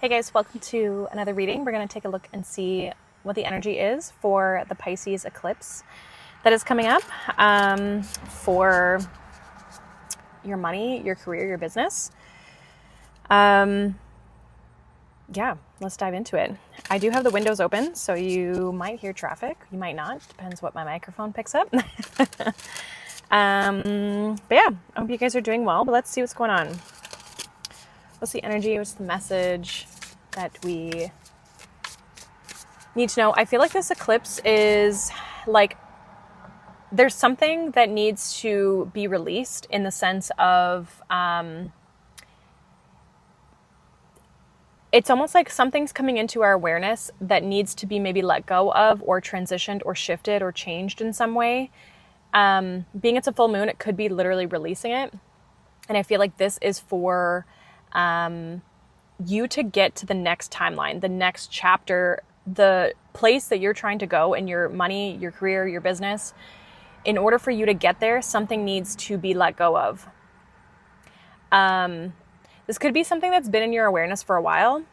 Hey guys, welcome to another reading. We're going to take a look and see what the energy is for the Pisces eclipse that is coming up for your money, your career, your business. Yeah, let's dive into it. I do have the windows open, so you might hear traffic. You might not. Depends what my microphone picks up. But yeah, I hope you guys are doing well, but let's see what's going on. What's the energy? What's the message that we need to know? I feel like this eclipse is like there's something that needs to be released in the sense of it's almost like something's coming into our awareness that needs to be maybe let go of or transitioned or shifted or changed in some way. Being it's a full moon, it could be literally releasing it. And I feel like this is for you to get to the next timeline, the next chapter, the place that you're trying to go in your money, your career, your business. In order for you to get there, something needs to be let go of. This could be something that's been in your awareness for a while.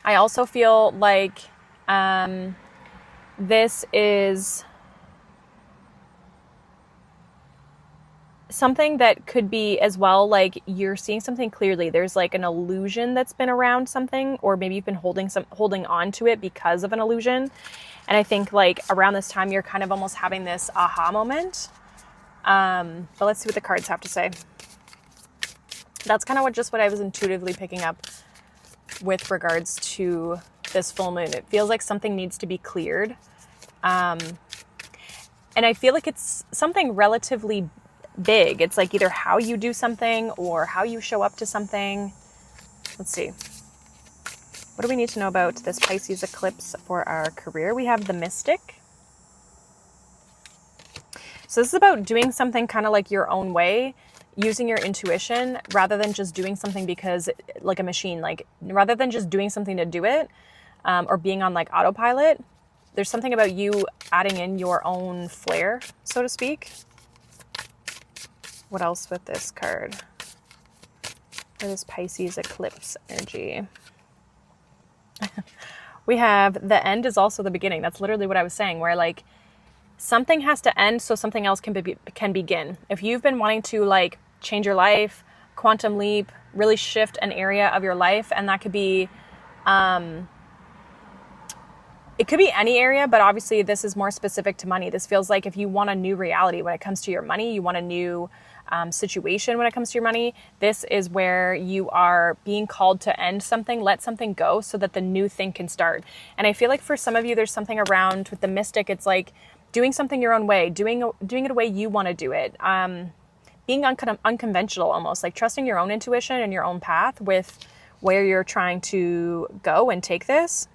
I also feel like this is something that could be as well, like you're seeing something clearly. There's like an illusion that's been around something, or maybe you've been holding on to it because of an illusion. And I think like around this time, you're kind of almost having this aha moment. But let's see what the cards have to say. That's kind of what I was intuitively picking up with regards to this full moon. It feels like something needs to be cleared. And I feel like it's something relatively big. It's like either how you do something or how you show up to something. Let's see. What do we need to know about this Pisces eclipse for our career? We have the Mystic. So this is about doing something kind of like your own way, using your intuition rather than just doing something because like a machine, like rather than just doing something to do it or being on like autopilot. There's something about you adding in your own flair, so to speak. What else with this card? What is Pisces eclipse energy? We have the end is also the beginning. That's literally what I was saying, where like something has to end so something else can begin. If you've been wanting to like change your life, quantum leap, really shift an area of your life, and that could be it could be any area, but obviously this is more specific to money. This feels like if you want a new reality when it comes to your money, you want a new situation when it comes to your money, this is where you are being called to end something, let something go so that the new thing can start. And I feel like for some of you, there's something around with the Mystic. It's like doing something your own way, doing it a way you want to do it. Being unconventional almost, like trusting your own intuition and your own path with where you're trying to go and take this.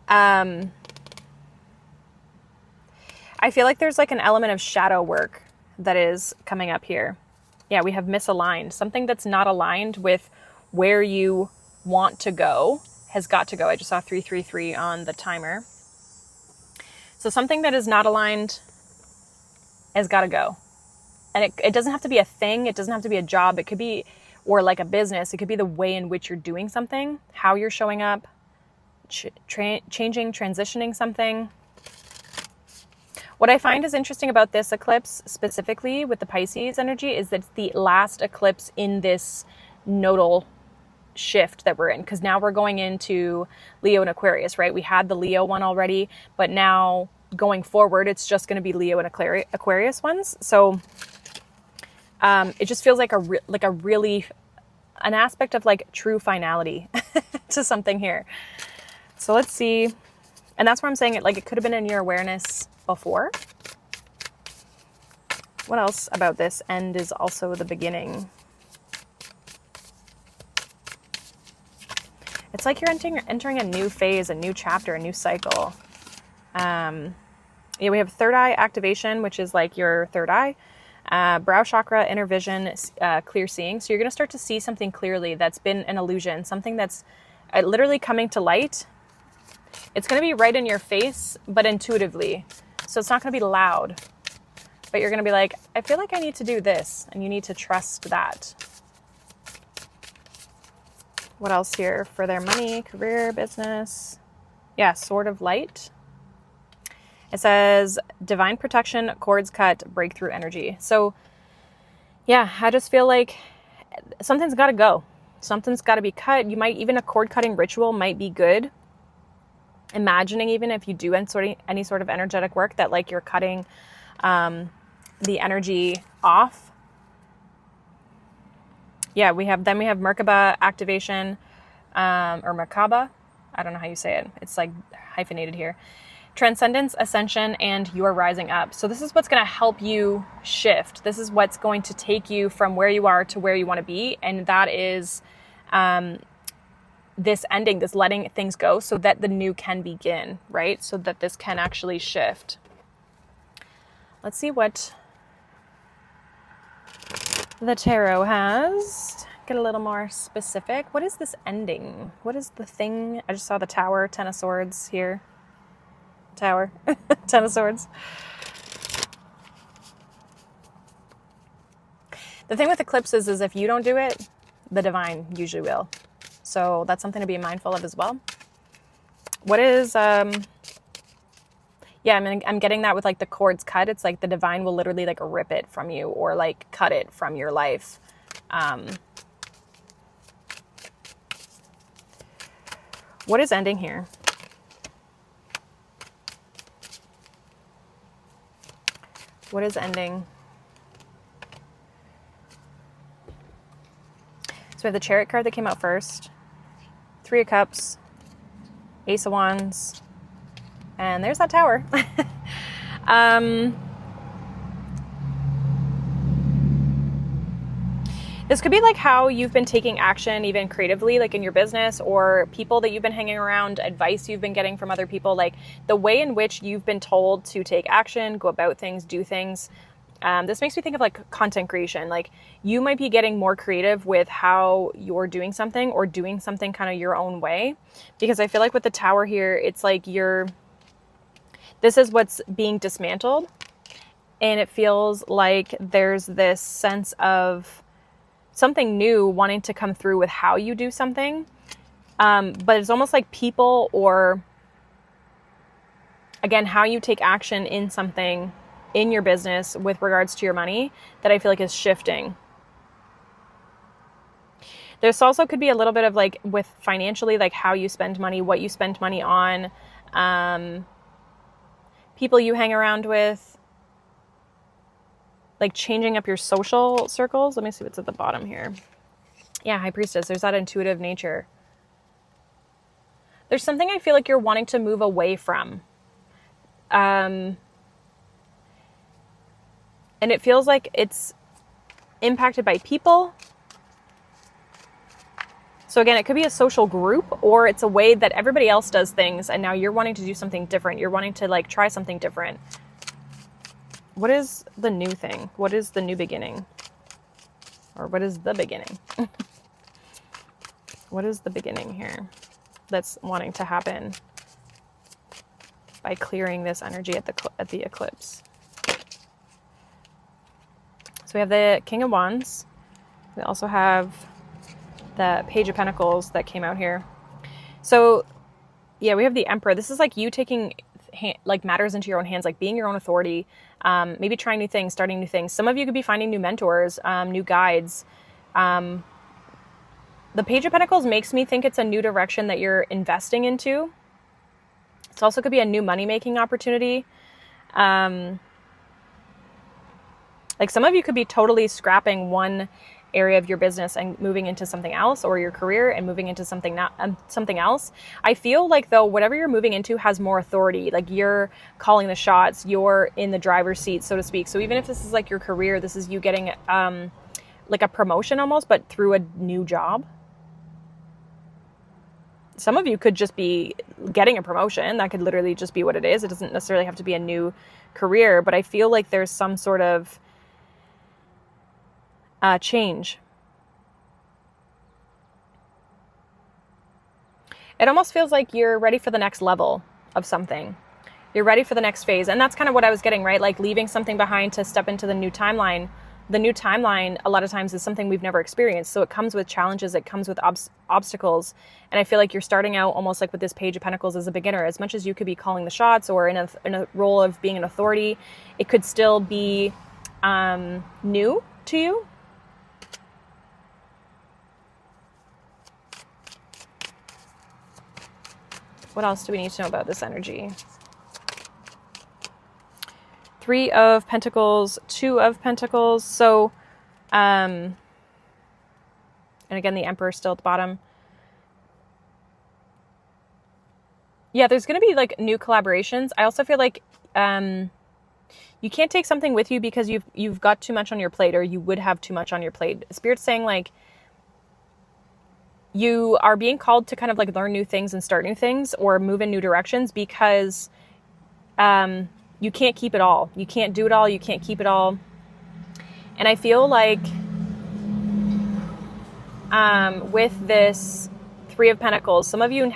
I feel like there's like an element of shadow work that is coming up here. Yeah, we have misaligned. Something that's not aligned with where you want to go has got to go. I just saw 333 on the timer. So something that is not aligned has got to go. And it doesn't have to be a thing. It doesn't have to be a job. It could be, or like a business. It could be the way in which you're doing something, how you're showing up, changing, transitioning something. What I find is interesting about this eclipse, specifically with the Pisces energy, is that it's the last eclipse in this nodal shift that we're in. Because now we're going into Leo and Aquarius, right? We had the Leo one already, but now going forward, it's just going to be Leo and Aquarius ones. So it just feels like an aspect of like true finality to something here. So let's see. And that's where I'm saying it, like it could have been in your awareness before. What else about this end is also the beginning? It's like you're entering a new phase, a new chapter, a new cycle. Yeah, we have third eye activation, which is like your third eye. Brow chakra, inner vision, clear seeing. So you're going to start to see something clearly that's been an illusion, something that's literally coming to light. It's going to be right in your face, but intuitively. So it's not going to be loud, but you're going to be like, I feel like I need to do this, and you need to trust that. What else here for their money, career, business? Yeah, Sword of Light. It says divine protection, cords cut, breakthrough energy. So yeah, I just feel like something's got to go. Something's got to be cut. You might, even a cord cutting ritual might be good. Imagining, even if you do any sort of energetic work, that like you're cutting the energy off. Yeah, we have Merkaba activation, or Merkaba. I don't know how you say it. It's like hyphenated here. Transcendence, ascension, and you are rising up. So this is what's going to help you shift. This is what's going to take you from where you are to where you want to be. And that is this ending, this letting things go so that the new can begin, right? So that this can actually shift. Let's see what the tarot has. Get a little more specific. What is this ending? What is the thing? I just saw the Tower, Ten of Swords here. Tower, Ten of Swords. The thing with eclipses is if you don't do it, the divine usually will. So that's something to be mindful of as well. What is, yeah, I mean, I'm getting that with like the cords cut. It's like the divine will literally like rip it from you or like cut it from your life. What is ending here? What is ending? So we have the Chariot card that came out first. Three of Cups. Ace of Wands. And there's that Tower. This could be like how you've been taking action even creatively, like in your business, or people that you've been hanging around, advice you've been getting from other people, like the way in which you've been told to take action, go about things, do things. This makes me think of like content creation. Like you might be getting more creative with how you're doing something or doing something kind of your own way. Because I feel like with the Tower here, it's like this is what's being dismantled. And it feels like there's this sense of something new wanting to come through with how you do something. But it's almost like people, or again, how you take action in something in your business with regards to your money, that I feel like is shifting. There's also could be a little bit of like with financially, like how you spend money, what you spend money on, people you hang around with, like changing up your social circles. Let me see what's at the bottom here. Yeah, High Priestess. There's that intuitive nature. There's something I feel like you're wanting to move away from. And it feels like it's impacted by people. So again, it could be a social group, or it's a way that everybody else does things and now you're wanting to do something different. You're wanting to like try something different. What is the new thing? What is the new beginning? Or what is the beginning? What is the beginning here that's wanting to happen by clearing this energy at the eclipse? So we have the King of Wands. We also have the Page of Pentacles that came out here. So yeah, we have the Emperor. This is like you taking like matters into your own hands, like being your own authority, maybe trying new things, starting new things. Some of you could be finding new mentors, new guides. The Page of Pentacles makes me think it's a new direction that you're investing into. It also could be a new money-making opportunity. Like some of you could be totally scrapping one area of your business and moving into something else, or your career and moving into something else. I feel like though, whatever you're moving into has more authority. Like you're calling the shots, you're in the driver's seat, so to speak. So even if this is like your career, this is you getting like a promotion almost, but through a new job. Some of you could just be getting a promotion. That could literally just be what it is. It doesn't necessarily have to be a new career, but I feel like there's some sort of change. It almost feels like you're ready for the next level of something. You're ready for the next phase. And that's kind of what I was getting, right? Like leaving something behind to step into the new timeline. the new timeline a lot of times is something we've never experienced. So it comes with challenges, it comes with obstacles. And I feel like you're starting out almost like with this Page of Pentacles as a beginner. As much as you could be calling the shots or in a role of being an authority, it could still be new to you. What else do we need to know about this energy? 3 of Pentacles, 2 of Pentacles. So, and again, the Emperor still at the bottom. Yeah, there's going to be like new collaborations. I also feel like you can't take something with you because you've got too much on your plate, or you would have too much on your plate. Spirit's saying like you are being called to kind of like learn new things and start new things or move in new directions because you can't keep it all. You can't do it all. You can't keep it all. And I feel like with this 3 of Pentacles, some of you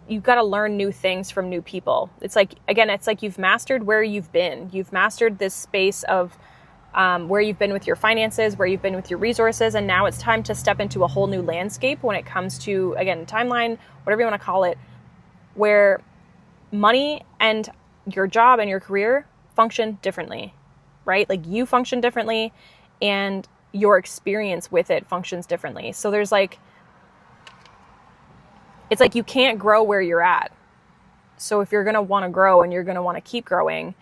you've got to learn new things from new people. It's like, again, it's like you've mastered where you've been. You've mastered this space of where you've been with your finances, where you've been with your resources. And now it's time to step into a whole new landscape when it comes to, again, timeline, whatever you want to call it, where money and your job and your career function differently, right? Like you function differently and your experience with it functions differently. So there's like, it's like you can't grow where you're at. So if you're going to want to grow and you're going to want to keep growing,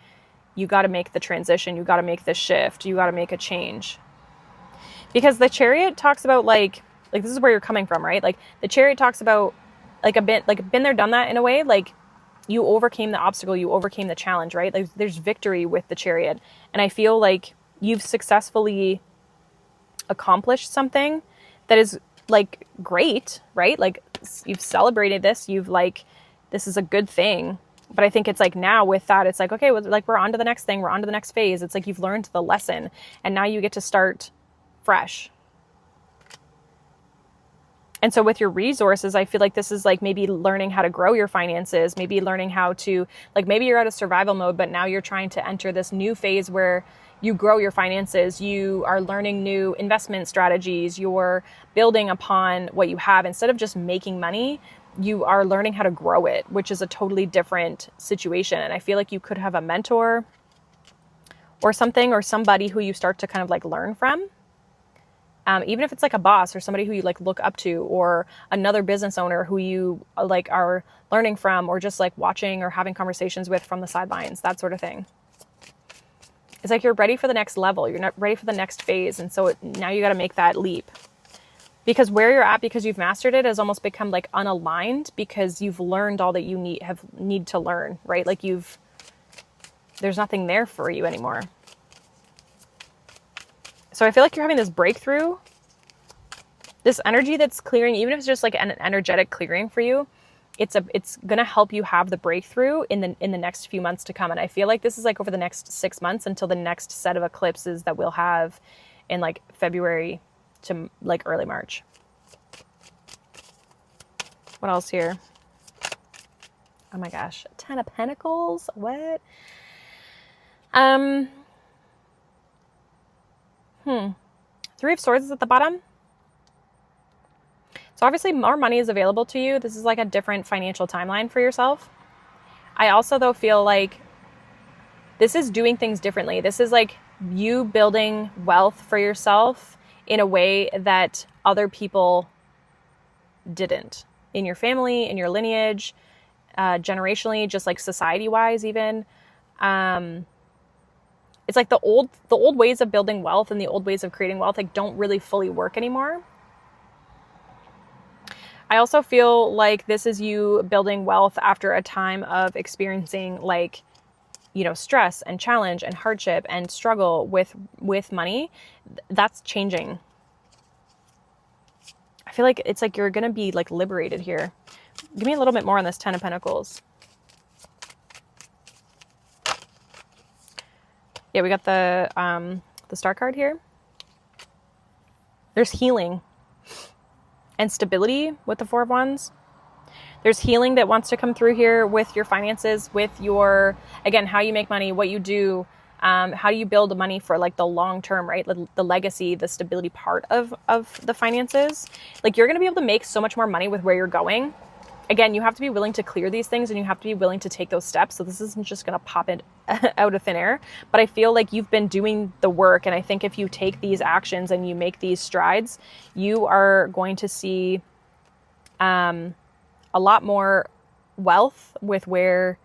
you got to make the transition. You got to make the shift. You got to make a change. Because the Chariot talks about like this is where you're coming from, right? Like the Chariot talks about like a bit, like been there, done that in a way. Like you overcame the obstacle, you overcame the challenge, right? Like there's victory with the Chariot. And I feel like you've successfully accomplished something that is like great, right? Like you've celebrated this, you've like, this is a good thing. But I think it's like now with that, it's like, okay, well, like we're on to the next thing. We're on to the next phase. It's like you've learned the lesson and now you get to start fresh. And so with your resources, I feel like this is like maybe learning how to grow your finances, maybe learning how to, like maybe you're out of survival mode, but now you're trying to enter this new phase where you grow your finances, you are learning new investment strategies, you're building upon what you have. Instead of just making money, you are learning how to grow it, which is a totally different situation. And I feel like you could have a mentor or something, or somebody who you start to kind of like learn from. Even if it's like a boss or somebody who you like look up to, or another business owner who you like are learning from, or just like watching or having conversations with from the sidelines, that sort of thing. It's like you're ready for the next level. You're not ready for the next phase. And so now you got to make that leap. Because where you're at, because you've mastered it, has almost become like unaligned because you've learned all that you need to learn, right? Like there's nothing there for you anymore. So I feel like you're having this breakthrough, this energy that's clearing, even if it's just like an energetic clearing for you, it's going to help you have the breakthrough in the next few months to come. And I feel like this is like over the next 6 months until the next set of eclipses that we'll have in like February to like early March. What else here? Oh my gosh, 10 of Pentacles. What? 3 of Swords is at the bottom. So obviously more money is available to you. This is like a different financial timeline for yourself. I also though feel like this is doing things differently. This is like you building wealth for yourself in a way that other people didn't. In your family, in your lineage, generationally, just like society-wise even. It's like the old ways of building wealth and the old ways of creating wealth like don't really fully work anymore. I also feel like this is you building wealth after a time of experiencing like, you know, stress and challenge and hardship and struggle with money. That's changing. I feel like it's like you're going to be like liberated here. Give me a little bit more on this 10 of Pentacles. Yeah, we got the Star card here. There's healing and stability with the 4 of Wands. There's healing that wants to come through here with your finances, with your, again, how you make money, what you do, How do you build money for like the long term, right? The legacy, the stability part of the finances. Like you're going to be able to make so much more money with where you're going. Again, you have to be willing to clear these things, and you have to be willing to take those steps. So this isn't just going to pop it out of thin air, but I feel like you've been doing the work. And I think if you take these actions and you make these strides, you are going to see a lot more wealth with where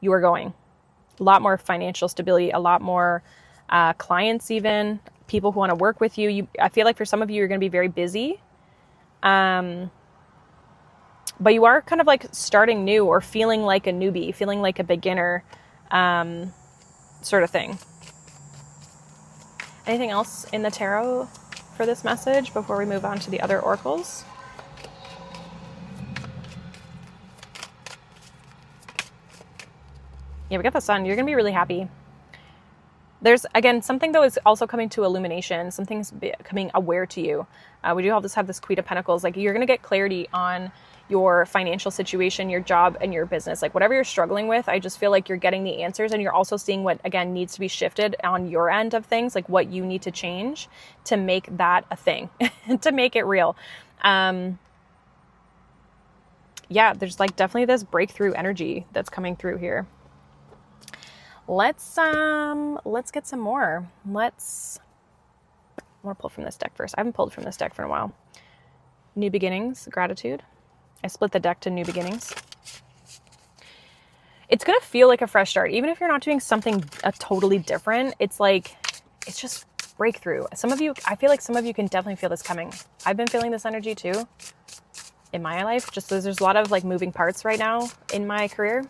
you are going, a lot more financial stability, a lot more clients, even people who want to work with you. I feel like for some of you, you're going to be very busy. But you are kind of like starting new or feeling like a newbie, feeling like a beginner, sort of thing. Anything else in the tarot for this message before we move on to the other oracles? Yeah, we got the sun. You're going to be really happy. There's, again, something though is also coming to illumination. Something's becoming aware to you. We do have this Queen of Pentacles. Like you're going to get clarity on your financial situation, your job, and your business. Like whatever you're struggling with, I just feel like you're getting the answers, and you're also seeing what, again, needs to be shifted on your end of things, like what you need to change to make that a thing, to make it real. Yeah, there's like definitely this breakthrough energy that's coming through here. Let's get some more. I want to pull from this deck first. I haven't pulled from this deck for a while. New beginnings, gratitude. I split the deck to new beginnings. It's going to feel like a fresh start. Even if you're not doing something totally different, it's just breakthrough. Some of you, I feel like some of you can definitely feel this coming. I've been feeling this energy too in my life. Just there's a lot of like moving parts right now in my career.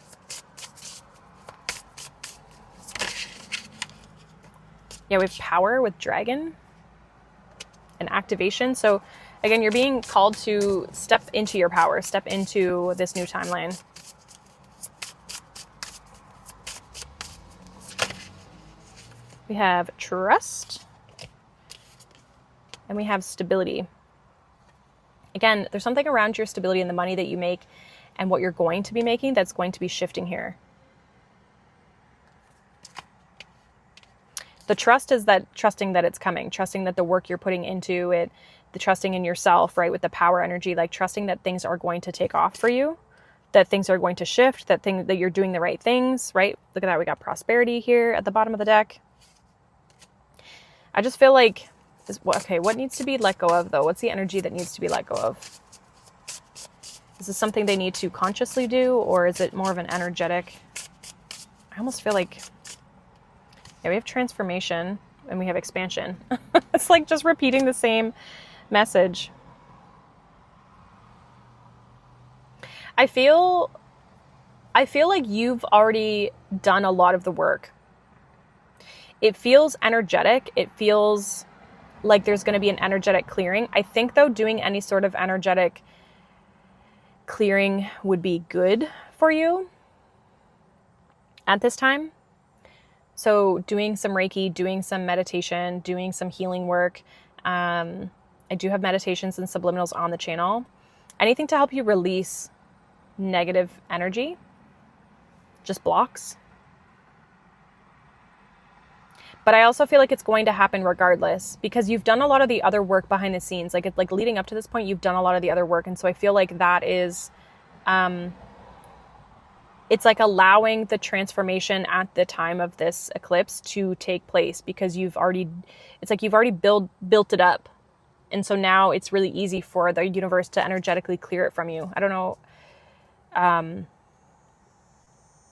Yeah, we have power with dragon and activation. So again, you're being called to step into your power, step into this new timeline. We have trust and we have stability. Again, there's something around your stability and the money that you make and what you're going to be making that's going to be shifting here. The trust is that trusting that it's coming, trusting that the work you're putting into it, the trusting in yourself, right? With the power energy, like trusting that things are going to take off for you, that things are going to shift, that you're doing the right things, right? Look at that. We got prosperity here at the bottom of the deck. I just feel like, okay, what needs to be let go of though? What's the energy that needs to be let go of? Is this something they need to consciously do, or is it more of an energetic? I almost feel like, yeah, we have transformation and we have expansion. It's like just repeating the same message. I feel like you've already done a lot of the work. It feels energetic. It feels like there's going to be an energetic clearing. I think though, doing any sort of energetic clearing would be good for you at this time. So doing some Reiki, doing some meditation, doing some healing work. I do have meditations and subliminals on the channel. Anything to help you release negative energy, just blocks. But I also feel like it's going to happen regardless, because you've done a lot of the other work behind the scenes. Like leading up to this point, you've done a lot of the other work. And so I feel like that is, it's like allowing the transformation at the time of this eclipse to take place, because you've already built it up. And so now it's really easy for the universe to energetically clear it from you. I don't know.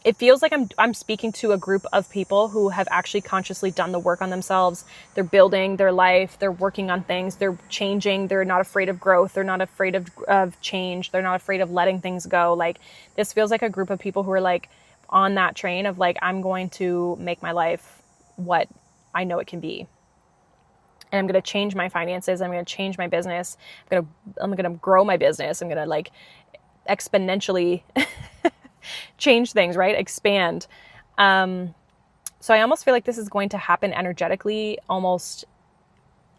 It feels like I'm speaking to a group of people who have actually consciously done the work on themselves. They're building their life. They're working on things. They're changing. They're not afraid of growth. They're not afraid of change. They're not afraid of letting things go. Like, this feels like a group of people who are like on that train of like, I'm going to make my life what I know it can be. And I'm going to change my finances. I'm going to change my business. I'm going to grow my business. I'm going to like exponentially change things, right? Expand. So I almost feel like this is going to happen energetically almost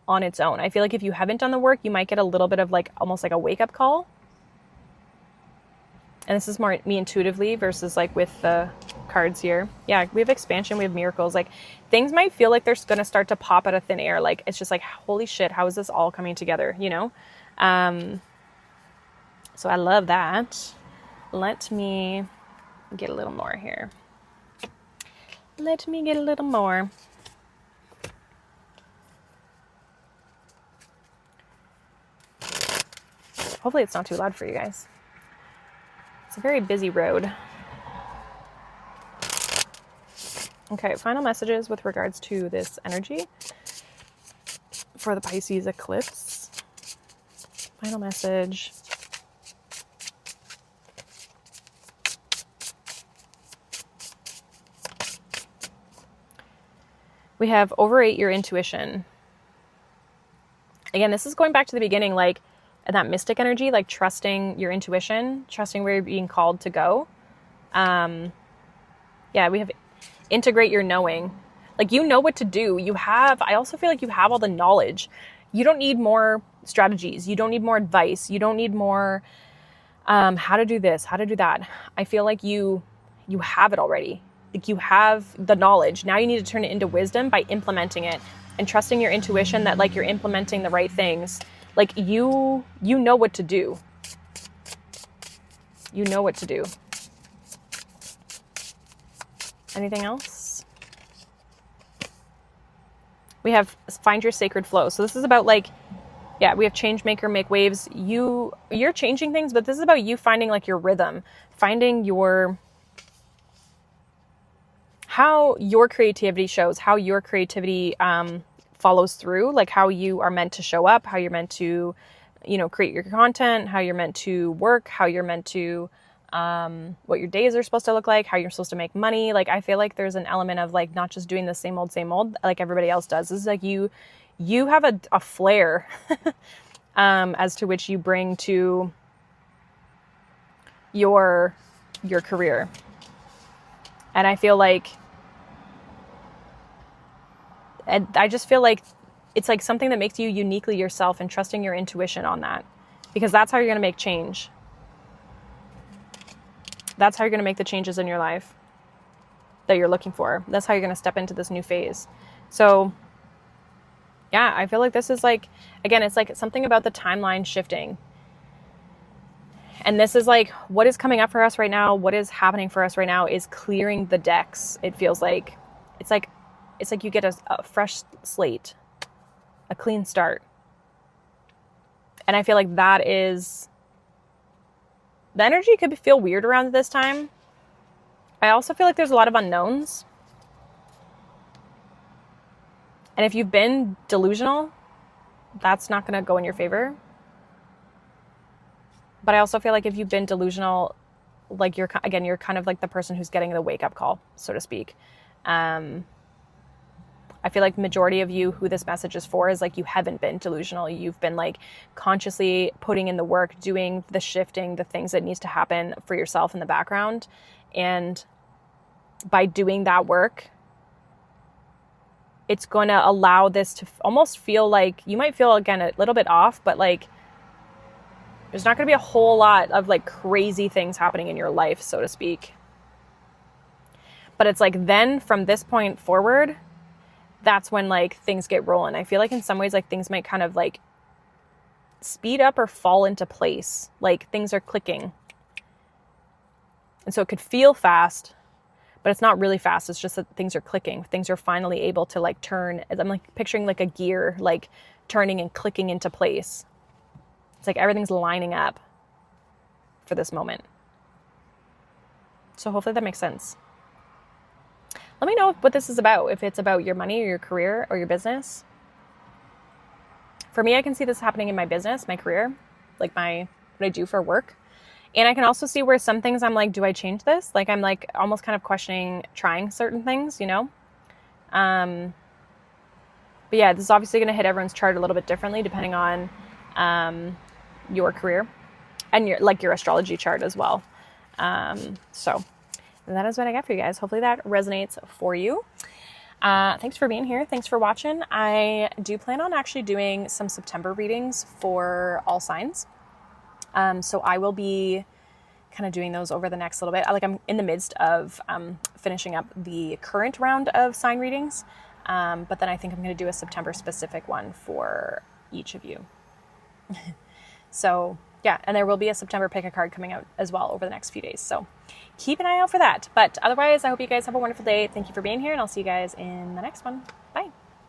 on its own. I feel like if you haven't done the work, you might get a little bit of like almost like a wake-up call. And this is more me intuitively versus like with the cards here. Yeah, we have expansion, we have miracles. Like things might feel like they're going to start to pop out of thin air. Like it's just like, holy shit, how is this all coming together? You know? So I love that. Let me get a little more here. Let me get a little more. Hopefully it's not too loud for you guys. It's a very busy road. Okay, final messages with regards to this energy for the Pisces eclipse. Final message. We have overrate your intuition. Again, this is going back to the beginning, like that mystic energy, like trusting your intuition, trusting where you're being called to go. Yeah, we have integrate your knowing. Like, you know what to do. I also feel like you have all the knowledge. You don't need more strategies. You don't need more advice. You don't need more, how to do this, how to do that. I feel like you have it already. Like, you have the knowledge. Now you need to turn it into wisdom by implementing it and trusting your intuition that like you're implementing the right things. Like you know what to do. You know what to do. Anything else? We have find your sacred flow. So this is about like, yeah, we have change maker, make waves. You're changing things, but this is about you finding like your rhythm, finding how your creativity shows, how your creativity follows through, like how you are meant to show up, how you're meant to, create your content, how you're meant to work, how you're meant to, what your days are supposed to look like, how you're supposed to make money. Like, I feel like there's an element of like not just doing the same old like everybody else does. This is like you have a flair as to which you bring to your career. And I just feel like it's like something that makes you uniquely yourself, and trusting your intuition on that, because that's how you're going to make change. That's how you're going to make the changes in your life that you're looking for. That's how you're going to step into this new phase. So yeah, I feel like this is like, again, it's like something about the timeline shifting. And this is like what is coming up for us right now. What is happening for us right now is clearing the decks. It feels like it's like you get a fresh slate, a clean start. And I feel like that is, the energy could feel weird around this time. I also feel like there's a lot of unknowns. And if you've been delusional, that's not going to go in your favor. But I also feel like if you've been delusional, like you're kind of like the person who's getting the wake-up call, so to speak. I feel like the majority of you who this message is for is like you haven't been delusional. You've been like consciously putting in the work, doing the shifting, the things that needs to happen for yourself in the background. And by doing that work, it's going to allow this to almost feel like, you might feel again a little bit off, but like there's not going to be a whole lot of like crazy things happening in your life, so to speak. But it's like then from this point forward, that's when like things get rolling. I feel like in some ways like things might kind of like speed up or fall into place. Like things are clicking. And so it could feel fast, but it's not really fast. It's just that things are clicking. Things are finally able to like turn. I'm like picturing like a gear, like turning and clicking into place. It's like everything's lining up for this moment. So hopefully that makes sense. Let me know what this is about, if it's about your money or your career or your business. For me, I can see this happening in my business, my career, like what I do for work. And I can also see where some things I'm like, do I change this? Like I'm like almost kind of questioning trying certain things, But yeah, this is obviously going to hit everyone's chart a little bit differently depending on your career and your astrology chart as well. So that is what I got for you guys. Hopefully that resonates for you. Thanks for being here. Thanks for watching. I do plan on actually doing some September readings for all signs. So I will be kind of doing those over the next little bit. Like I'm in the midst of finishing up the current round of sign readings, but then I think I'm going to do a September specific one for each of you. So yeah, and there will be a September pick a card coming out as well over the next few days. So keep an eye out for that. But otherwise, I hope you guys have a wonderful day. Thank you for being here, and I'll see you guys in the next one. Bye.